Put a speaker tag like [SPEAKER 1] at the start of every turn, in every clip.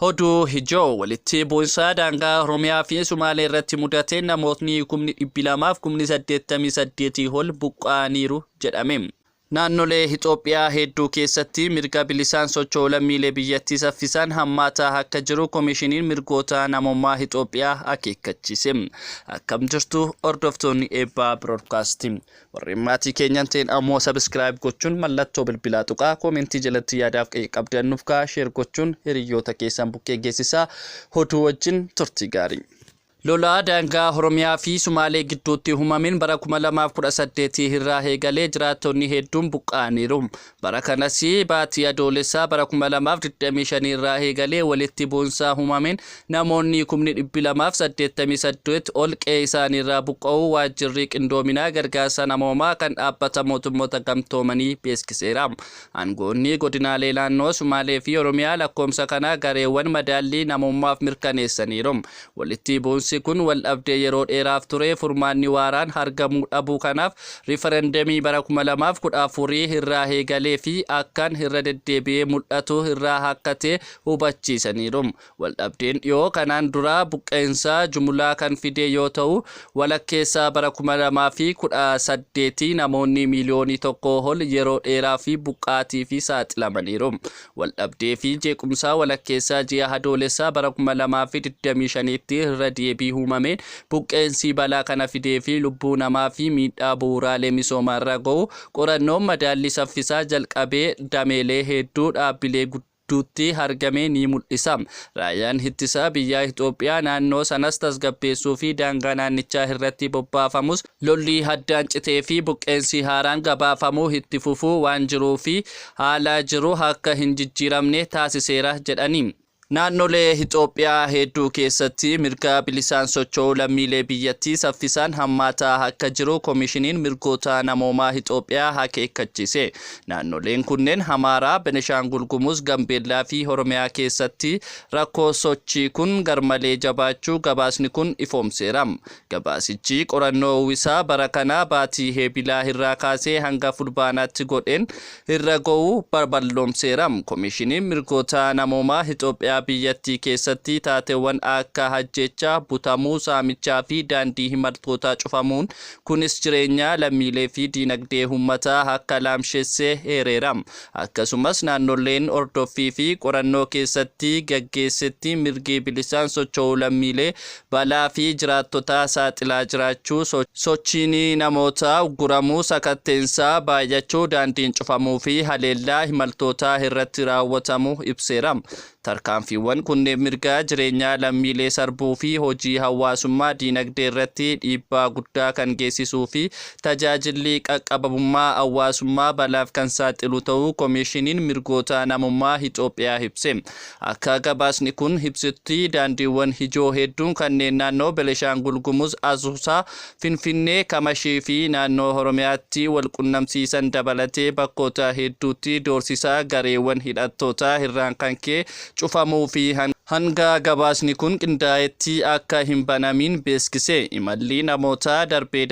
[SPEAKER 1] Hoduu hijoo walitti bu'insa daangaa Oromiyaa fi Sumaalee irratti mudate namootni 288 ol buqqa'aniiru jedhame. Naannolee Itoophiyaa hedduu keessatti mirga bilisaan socho'uu lammiilee biyyattii saffisaan hammaataa akka jiru Koomishiniin Mirgoota Namummaa Itoophiyaa akeekkachiise. Akkam jirtu hordoftoonni Eebbaa Broadcasting. Warreen maatii keenyan ta'an ammoo subscribe gochuun mallattoo bilbilaa tuqaa koomentii jalatti yaadaaf qabdan nuuf kaa'aa share gochuun hiriyoota keessan bukkee geessisaa hoduu wajjin turtii gaarii. Lola daangaa Oromiyaa fi Sumaalee gidduutti uumameen bara 2018 irraa eegalee jiraattonni hedduun buqqa'aniiru. Bara kanas baatii adoolessaa bara 2025 irraa eegalee walitti bu'insa uumameen namoonni 288 ol qe'ee isaaniirraa buqqa'uu waajjirri qindoominaa gargaarsa namoomaa kan dhaabbata mootummoota gamtoomanii beeksiseera. Aangoonni godinaalee naannoo Sumaalee fi Oromiyaa lakkoomsa kana gareewwan madaallii namummaaf mirkaneessaniiru. Walitti bu'insi kun wal dhabdee yeroo dheeraaf ture furmaanni waaraan argamuu dhabuu kanaaf riiferendamii bara 2014 irraa eegalee fi akkaan irra deddeebi'ee mul'atu irraa hakkatee hubachiisaniiru. Wal dhabdeen dhiyoo kanaan dura buqqeensa jumlaa kan fide yoo ta'u walakkeessaa bara 2018 namoonni miliyoonii 1 ol yeroo dheeraa fi buqqaatii fi saaxilamaniiru. Wal dhabdee fi jeequmsaa walakkeessaa ji'a adoolessaa bara 2025 irra deebi'ee uumameen buqqeensi balaa kana fidee fi lubbuu namaa fi miidhaa bu'uuraalee misoomaa irra ga'u qorannoon madaallii saffisaa jalqabee dameelee hedduu dhaabbilee gudduutti argame ni mul'isa. Raayyaan ittisa biyyaa Itoophiyaa naannoo sanas tasgabbeessuu fi daangaa naannichaa irratti bobbaafamus lolli addaan citee fi buqqeensi haaraan gabaafamuu itti fufuu waan jiruu fi haala jiru akka hin jijjiiramne taasiseera jedhani. Naannolee Itoophiyaa hedduu keessatti mirga bilisaan socho'uu lammiilee biyyattii saffisaan hammaataa akka jiru Koomishiniin Mirgoota Namoomaa Itoophiyaa akeekkachiise. Naannoleen kunneen Amaaraa, Benishaangul Gumuz, Gambeellaa fi Oromiyaa keessatti rakkoo sochii kun garmalee jabaachuu gabaasni kun ifoomseera. Gabaasichi qorannoo uwwisaa bara kana baatii Eebilaa irraa kaasee hanga fulbaanaatti godheen irra ga'uu bal'oomseera. Koomishiniin Mirgoota Namoomaa Itoophiyaa biyyattii keessatti taateewwan akka hajjechaa, butamuu, saamichaa fi daandii imaltootaa cufamuun kunis jireenya lammiilee fi diinagdee uummataa akka laamsheessee eereera. Akkasumas naannoleen ordoffii fi qorannoo keessatti gaggeessetti mirgi bilisaan socho'uu lammiilee balaa fi jiraattota saaxilaa jiraachuu, sochiin namootaa uguramuu, sakatteensaa baay'achuu, daandiin cufamuu fi haleellaa imaltootaa irratti raawwatamuu ibseera. Tarkaanfiiwwan kunneen mirga jireenyaa lammiilee sarbuu fi hojii hawaasummaa diinagdee irratti dhiibbaa guddaa kan geessisuu fi tajaajilli qaqqabummaa hawaasummaa balaaf kan saaxilu ta'uu Koomishiniin Mirgoota Namummaa Itoophiyaa ibse. Akka gabaasni kun ibsutti daandiiwwan ijoo hedduun kanneen naannoo Benishaangul Gumuz, Asuusaa, Finfinnee, Kamashii fi naannoo Oromiyaatti wal qunnamsiisan dabalatee bakkoota hedduutti doorsisaa gareewwan hidhattootaa irraan kan ka'e cufamuu fi hanga gabaasni kun qindaa'etti akka hin banamin beeksise. Imalli namoota darbee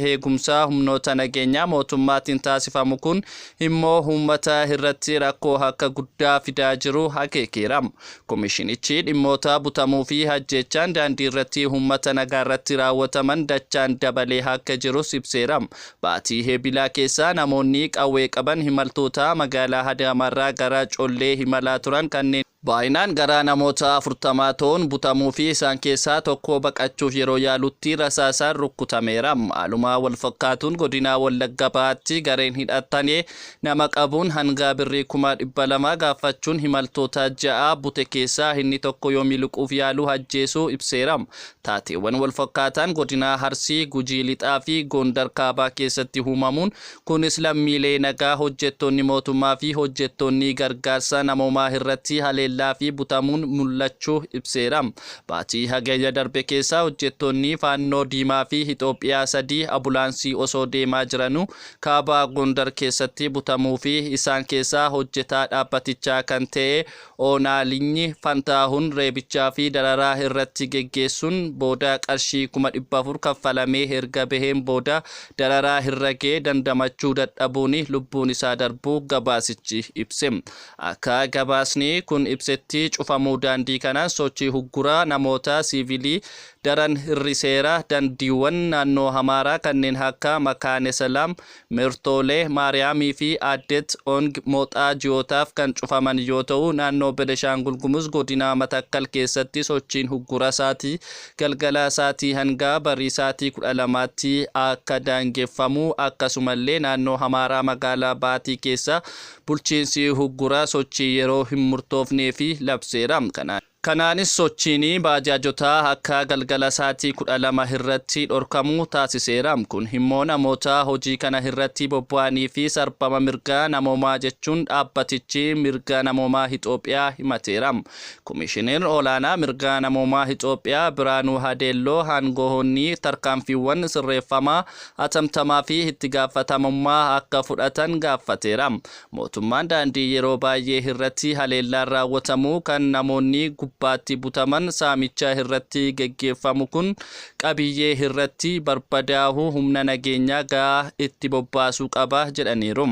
[SPEAKER 1] eegumsa humnoota nageenyaa mootummaatiin taasifamu kun immoo uummata irratti rakkoo akka guddaa fidaa jiru akeekeera. Koomishinichi dhimmoota butamuu fi hajjechaan daandii irratti uummata nagaa irratti raawwataman dachaan dabalee akka jirus ibseera. Baatii Eebilaa keessa namoonni qawwee qaban imaltoota magaalaa Adaamaarraa gara Collee imalaa turan kanneen baay'inaan gara namoota 40 ta'an butamuu fi isaan keessaa tokko baqachuuf yeroo yaalutti rasaasaan rukkutameera. Haaluma wal fakkaatuun godina Wallagga Bahaatti gareen hidhatanii nama qabuun hanga birrii 200,000 gaafachuun imaltoota 6 bute keessaa inni tokko yoo miliquuf yaalu ajjeesuu ibseera. Taateewwan wal fakkaatan godina Arsii, Gujii Lixaa fi Gondar Kaabaa keessatti uumamuun kunis lammiilee nagaa, hojjettoonni mootummaa fi hojjettoonni gargaarsa namoomaa irratti haleellaa fi butamuun mul'achuu ibseera. Baatii hagayya darbe keessa hojjettoonni Faannoo Diimaa fi Itoophiyaa 3 ambulaansii osoo deemaa jiranuu Kaabaa Gondar keessatti butamuu fi isaan keessaa hojjetaa dhaabbatichaa kan ta'e Oonaalinyi Fantaahuun reebichaa fi dararaa irratti geggeessuun booda qarshii 400 kaffalamee erga baheen booda dararaa irra ga'ee dandamachuu dadhabuun lubbuun isaa darbuu gabaasichi ibse. Akka gabaasni kun ibsetti cufamuu daandii kanaan sochii hugguraa namoota siivilii daran hir'iseera. Daandiiwwan naannoo Amaaraa kanneen akka Makaane Salaam, Mirtoolee, Maariyaamii fi Adet Ong Mooxaa ji'ootaaf kan cufaman yoo ta'u, naannoo Benishaangul Gumuz godina Matakkal keessatti sochiin hugguraa sa'aatii galgala sa'aatii hanga barii sa'aatii 12tti akka daangeffamu, akkasumallee naannoo Amaaraa magaalaa Baatii keessa bulchiinsi hugguraa sochii yeroo hin murtoofnee fi labseera. Kanaanis sochiin baajaajotaa akka galgala sa'aatii 12 irratti dhorkamuu taasiseera. Kun immoo namoota hojii kana irratti bobba'anii fi sarbama mirga namoomaa jechuun dhaabbatichi mirga namoomaa Itoophiyaa himateera. Komishineer olaanaa mirga namoomaa Itoophiyaa Biraanuu Hadeelloo aangawoonni tarkaanfiiwwan sirreeffamaa atamtamaa fi itti gaafatamummaa akka fudhatan gaafateera. Mootummaan daandii yeroo baay'ee irratti haleellaan raawwatamu kan namoonni gubbaatti butaman saamicha irratti geggeeffamu kun qabiyyee irratti barbadaa'uu humna nageenyaa gahaa itti bobbaasuu qaba jedhaniiru.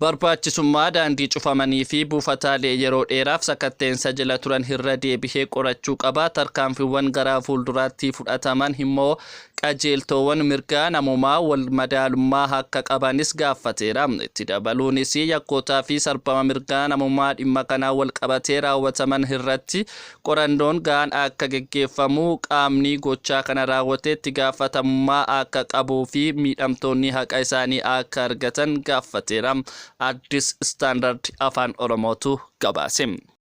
[SPEAKER 1] Barbaachisummaa daandii cufamanii fi buufataalee yeroo dheeraaf sakatteensa jala turan irra deebi'ee qorachuu qaba. Tarkaanfiiwwan gara fuulduraatti fudhataman immoo qajeeltowwan mirga namoomaa wal madaalummaa akka qabanis gaafateera. Itti dabaluunis yakkootaa fi sarbama mirga namoomaa dhimma kanaa wal qabatee raawwataman irratti qorannoon gahaan akka geggeeffamu, qaamni gochaa kana raawwate itti gaafatamummaa akka qabuu fi miidhamtoonni haqa isaanii akka argatan gaafateera. Addis Standard Afaan Oromootu gabaase.